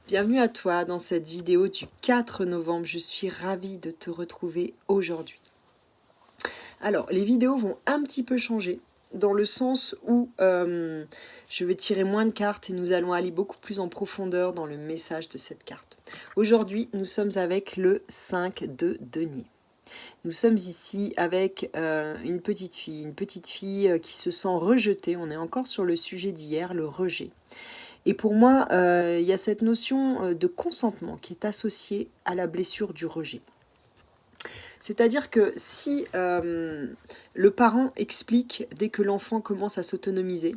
Bienvenue à toi dans cette vidéo du 4 novembre. Je suis ravie de te retrouver aujourd'hui. Alors, les vidéos vont un petit peu changer dans le sens où je vais tirer moins de cartes et nous allons aller beaucoup plus en profondeur dans le message de cette carte. Aujourd'hui, nous sommes avec le 5 de denier. Nous sommes ici avec une petite fille qui se sent rejetée. On est encore sur le sujet d'hier, le rejet. Et pour moi, il y a cette notion de consentement qui est associée à la blessure du rejet. C'est-à-dire que si le parent explique dès que l'enfant commence à s'autonomiser,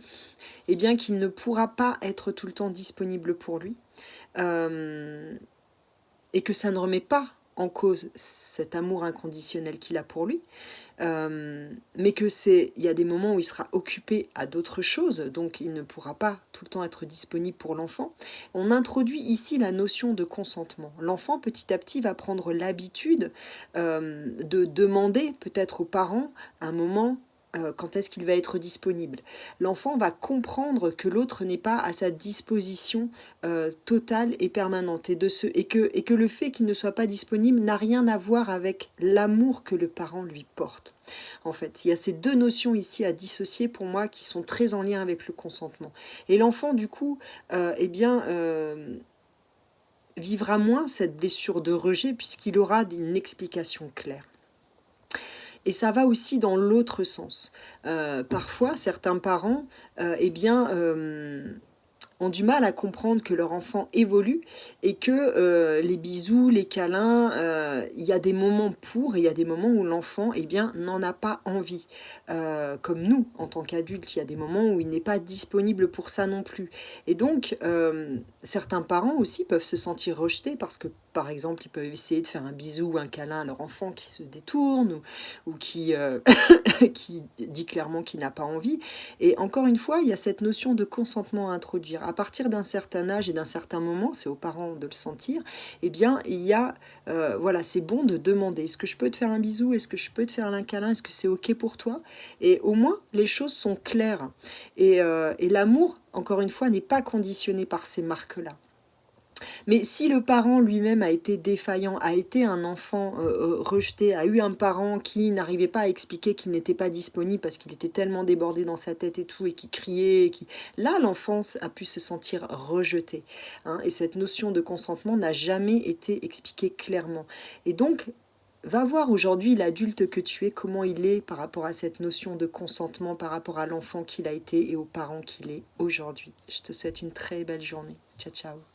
eh bien qu'il ne pourra pas être tout le temps disponible pour lui, et que ça ne remet pas en cause cet amour inconditionnel qu'il a pour lui, mais il y a des moments où il sera occupé à d'autres choses, donc il ne pourra pas tout le temps être disponible pour l'enfant. On introduit ici la notion de consentement. L'enfant, petit à petit, va prendre l'habitude de demander peut-être aux parents un moment quand est-ce qu'il va être disponible. L'enfant va comprendre que l'autre n'est pas à sa disposition totale et permanente, et que le fait qu'il ne soit pas disponible n'a rien à voir avec l'amour que le parent lui porte. En fait, il y a ces deux notions ici à dissocier pour moi qui sont très en lien avec le consentement. Et l'enfant, du coup, vivra moins cette blessure de rejet puisqu'il aura une explication claire. Et ça va aussi dans l'autre sens. Parfois, certains parents ont du mal à comprendre que leur enfant évolue et que les bisous, les câlins, il y a des moments pour et il y a des moments où l'enfant n'en a pas envie. Comme nous, en tant qu'adultes, il y a des moments où il n'est pas disponible pour ça non plus. Et donc, certains parents aussi peuvent se sentir rejetés parce que, par exemple, ils peuvent essayer de faire un bisou ou un câlin à leur enfant qui se détourne ou qui, qui dit clairement qu'il n'a pas envie. Et encore une fois, il y a cette notion de consentement à introduire. À partir d'un certain âge et d'un certain moment, c'est aux parents de le sentir, il y a, c'est bon de demander, est-ce que je peux te faire un bisou, est-ce que je peux te faire un câlin, est-ce que c'est ok pour toi? Et au moins, les choses sont claires. Et l'amour, encore une fois, n'est pas conditionné par ces marques-là. Mais si le parent lui-même a été défaillant, a été un enfant rejeté, a eu un parent qui n'arrivait pas à expliquer qu'il n'était pas disponible parce qu'il était tellement débordé dans sa tête et tout, et qui criait, là l'enfance a pu se sentir rejetée. Et cette notion de consentement n'a jamais été expliquée clairement. Et donc, va voir aujourd'hui l'adulte que tu es, comment il est par rapport à cette notion de consentement, par rapport à l'enfant qu'il a été et aux parents qu'il est aujourd'hui. Je te souhaite une très belle journée. Ciao, ciao.